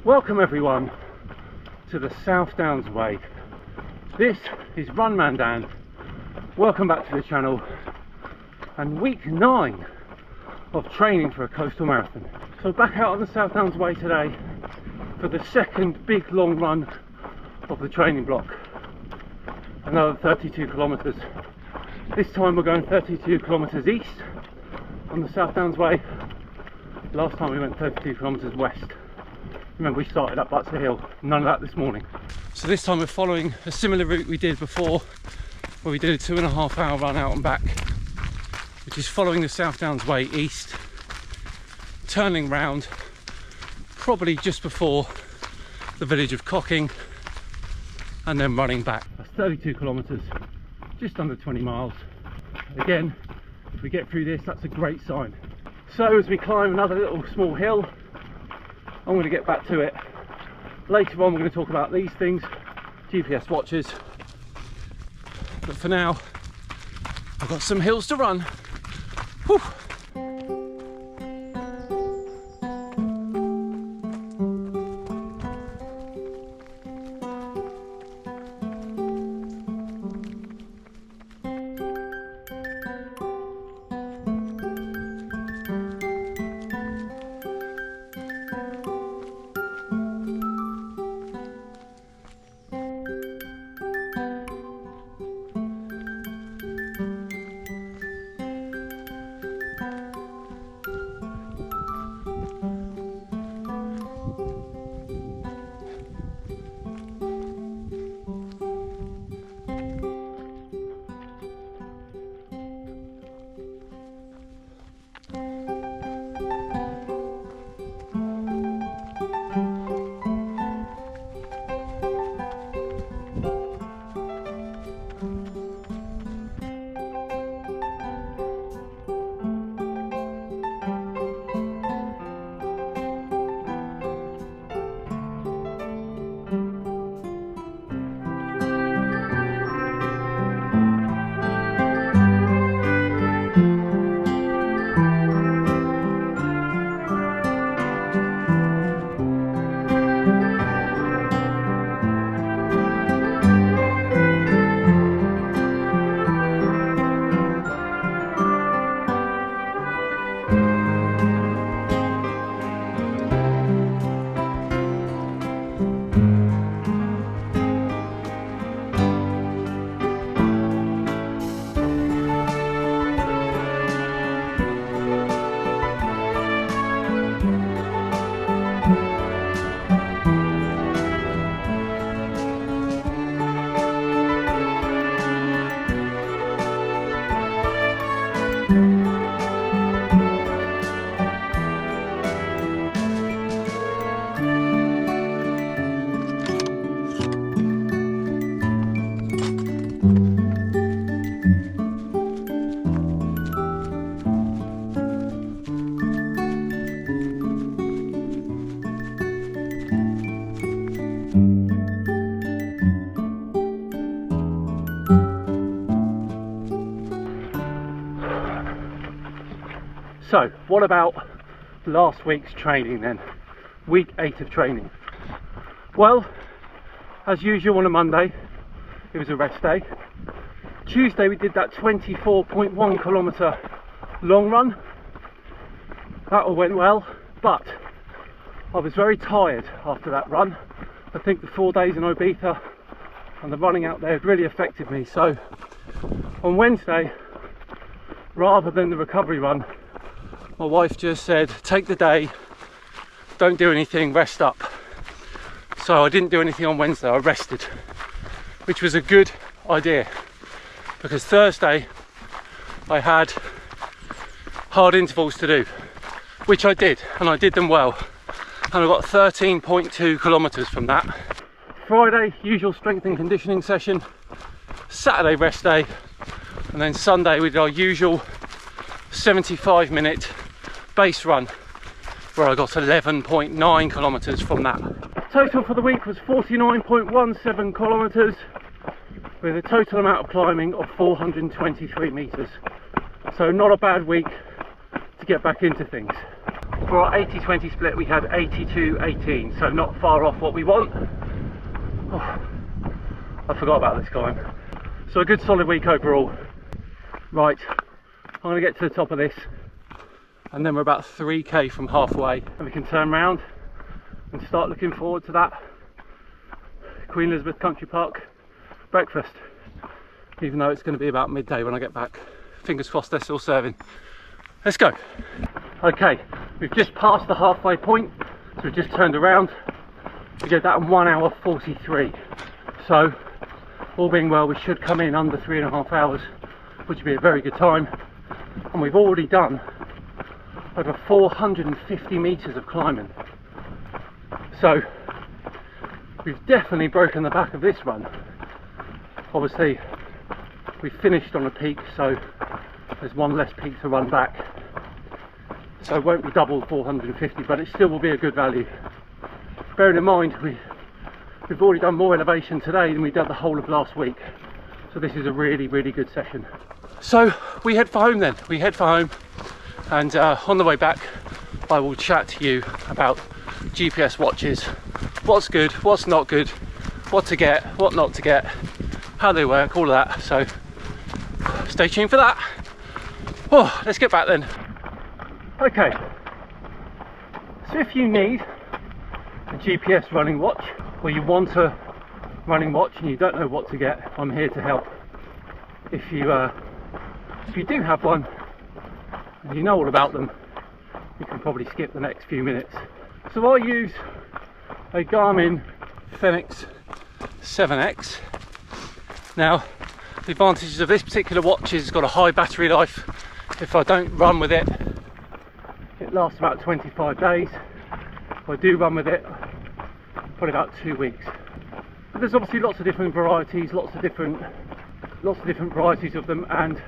Welcome everyone to the South Downs Way. This is Runman Dan. Welcome back to the channel and week 9 of training for a coastal marathon. So back out on the South Downs Way today for the second big long run of the training block. Another 32 kilometres. This time we're going 32 kilometres east on the South Downs Way. Last time we went 32 kilometres west. Remember, we started up Butser Hill. None of that this morning. So this time we're following a similar route we did before, where we did a 2.5 hour run out and back, which is following the South Downs Way east, turning round probably just before the village of Cocking, and then running back. That's 32 kilometres, just under 20 miles. Again, if we get through this, that's a great sign. So as we climb another little small hill, I'm going to get back to it. Later on we're going to talk about these things, GPS watches. But for now, I've got some hills to run. Whew. So, what about last week's training then? Week 8 of training. Well, as usual on a Monday, it was a rest day. Tuesday we did that 24.1 kilometre long run. That all went well, but I was very tired after that run. I think the 4 days in Ibiza and the running out there had really affected me. So, on Wednesday, rather than the recovery run, my wife just said, take the day, don't do anything, rest up. So I didn't do anything on Wednesday, I rested, which was a good idea, because Thursday I had hard intervals to do, which I did, and I did them well, and I got 13.2 kilometres from that. Friday, usual strength and conditioning session. Saturday, rest day, and then Sunday we did our usual 75-minute base run, where I got 11.9 kilometres from that. Total for the week was 49.17 kilometres, with a total amount of climbing of 423 metres. So not a bad week to get back into things. For our 80-20 split we had 82-18, so not far off what we want. Oh, I forgot about this climb. So a good solid week overall. Right, I'm going to get to the top of this and then we're about 3k from halfway and we can turn around and start looking forward to that Queen Elizabeth Country Park breakfast, even though it's going to be about midday when I get back. Fingers crossed they're still serving. Let's go. Okay, we've just passed the halfway point, so we've just turned around. We did that in 1 hour 43, so all being well we should come in under 3.5 hours, which would be a very good time. And we've already done over 450 meters of climbing, so we've definitely broken the back of this run. Obviously we finished on a peak, so there's one less peak to run back, so it won't be double 450, but it still will be a good value. Bearing in mind we've already done more elevation today than we did the whole of last week, so this is a really good session. So we head for home then. We head for home, and on the way back I will chat to you about GPS watches, what's good, what's not good, what to get, what not to get, how they work, all of that. So stay tuned for that. Oh, let's get back then. Okay, so if you need a GPS running watch, or you want a running watch and you don't know what to get, I'm here to help. If you do have one and you know all about them, you can probably skip the next few minutes. So I use a Garmin Fenix 7X. Now the advantages of this particular watch is it's got a high battery life. If I don't run with it, it lasts about 25 days. If I do run with it, probably about 2 weeks. But there's obviously lots of different varieties, lots of different varieties of them, and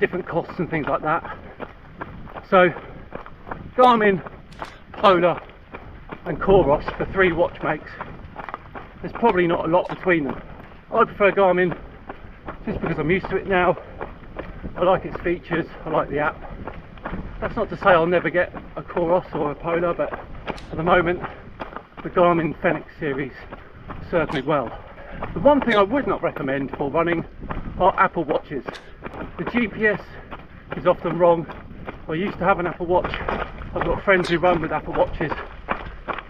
different costs and things like that. So Garmin, Polar and Coros, the 3 watch makes, there's probably not a lot between them. I prefer Garmin just because I'm used to it now. I like its features, I like the app. That's not to say I'll never get a Coros or a Polar, but at the moment the Garmin Fenix series serves me well. The one thing I would not recommend for running are Apple Watches. The GPS is often wrong. I used to have an Apple Watch. I've got friends who run with Apple Watches.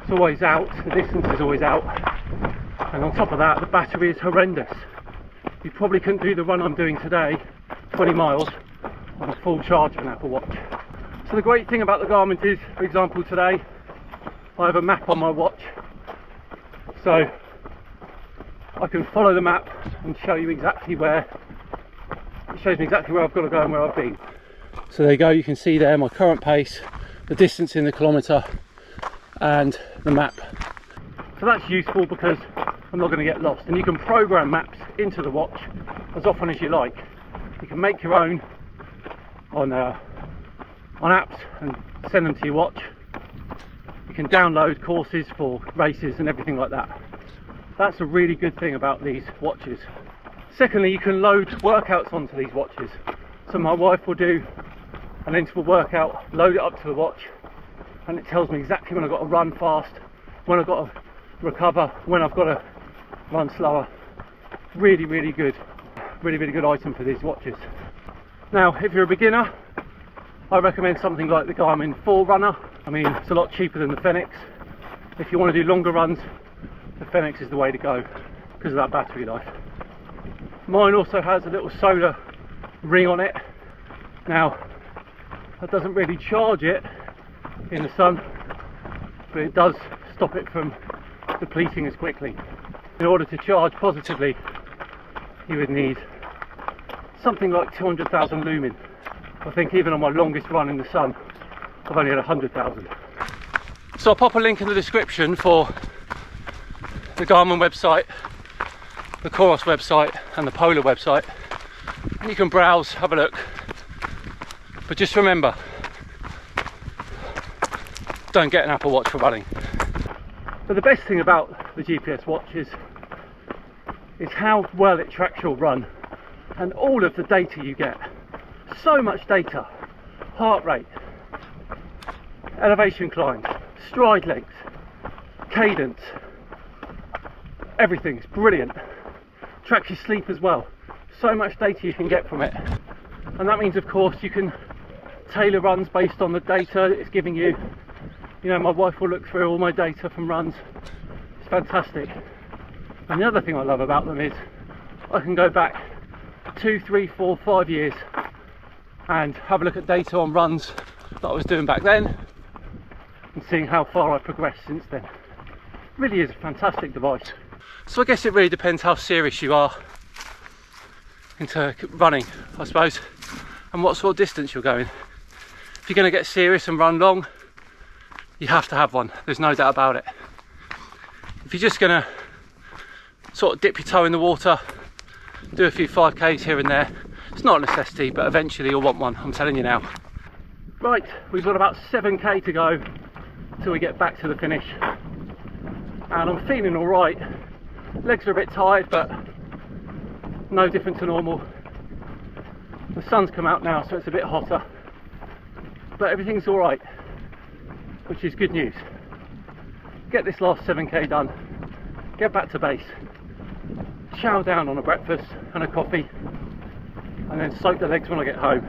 It's always out, the distance is always out. And on top of that, the battery is horrendous. You probably couldn't do the run I'm doing today, 20 miles, on a full charge of an Apple Watch. So the great thing about the Garmin is, for example today, I have a map on my watch. So I can follow the map and show you exactly where, it shows me exactly where I've got to go and where I've been. So there you go, you can see there my current pace, the distance in the kilometre and the map. So that's useful because I'm not going to get lost, and you can program maps into the watch as often as you like. You can make your own on apps and send them to your watch. You can download courses for races and everything like that. That's a really good thing about these watches. Secondly, you can load workouts onto these watches. So my wife will do an interval workout, load it up to the watch, and it tells me exactly when I've got to run fast, when I've got to recover, when I've got to run slower. Really good item for these watches. Now if you're a beginner, I recommend something like the Garmin Forerunner. I mean, it's a lot cheaper than the Fenix. If you want to do longer runs, the Fenix is the way to go because of that battery life. Mine also has a little solar ring on it. Now that doesn't really charge it in the sun, but it does stop it from depleting as quickly. In order to charge positively, you would need something like 200,000 lumen. I think even on my longest run in the sun, I've only had 100,000. So I'll pop a link in the description for the Garmin website, the Coros website and the Polar website. And you can browse, have a look. But just remember, don't get an Apple Watch for running. But the best thing about the GPS watch is how well it tracks your run and all of the data you get. So much data: heart rate, elevation climbs, stride length, cadence, everything's brilliant. Tracks your sleep as well. So much data you can get from it, and that means of course you can tailor runs based on the data it's giving you. You know, my wife will look through all my data from runs. It's fantastic. And the other thing I love about them is I can go back 2, 3, 4, 5 years and have a look at data on runs that I was doing back then and seeing how far I've progressed since then. It really is a fantastic device. So I guess it really depends how serious you are into running, I suppose, and what sort of distance you're going. If you're going to get serious and run long, you have to have one, there's no doubt about it. If you're just going to sort of dip your toe in the water, do a few 5Ks here and there, it's not a necessity, but eventually you'll want one, I'm telling you now. Right, we've got about 7K to go till we get back to the finish, and I'm feeling all right. Legs are a bit tired, but no different to normal. The sun's come out now, so it's a bit hotter, but everything's all right, which is good news. Get this last 7K done, get back to base, chow down on a breakfast and a coffee, and then soak the legs when I get home.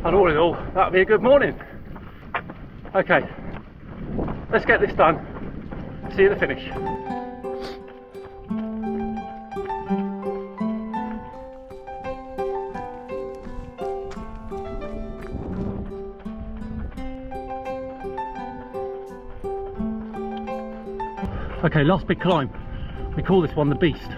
And all in all, that'll be a good morning. Okay, let's get this done. See you at the finish. Okay, last big climb. We call this one the Beast.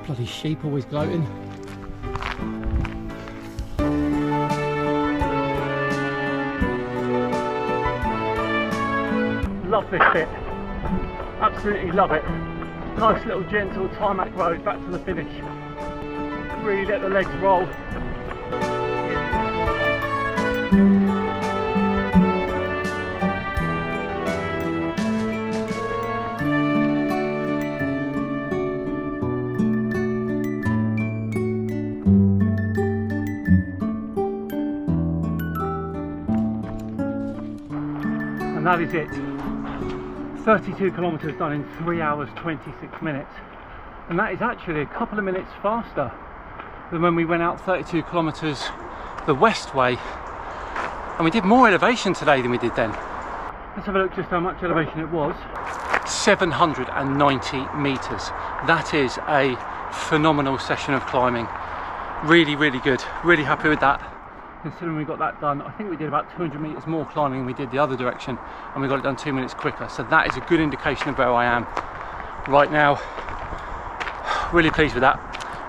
Bloody sheep always gloating. Love this bit, absolutely love it. Nice little gentle tarmac road back to the finish. Really let the legs roll. And that is it. 32 kilometres done in 3 hours 26 minutes, and that is actually a couple of minutes faster than when we went out 32 kilometres the west way, and we did more elevation today than we did then. Let's have a look just how much elevation it was. 790 metres. That is a phenomenal session of climbing. Really, really good. Really happy with that. Considering we got that done, I think we did about 200 metres more climbing than we did the other direction, and we got it done 2 minutes quicker, so that is a good indication of where I am right now. Really pleased with that.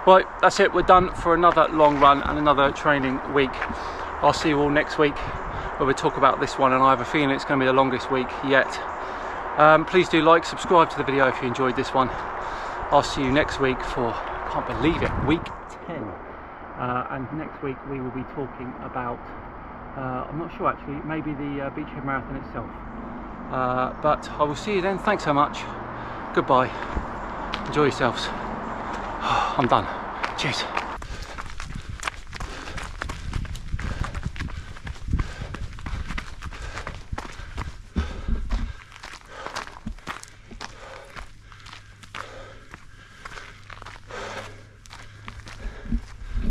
Right, that's it, we're done for another long run and another training week. I'll see you all next week where we talk about this one, and I have a feeling it's going to be the longest week yet. Please do like, subscribe to the video if you enjoyed this one. I'll see you next week for, can't believe it, week 10. And next week we will be talking about, I'm not sure actually, maybe the Beachhead Marathon itself. But I will see you then. Thanks so much. Goodbye. Enjoy yourselves. I'm done. Cheers.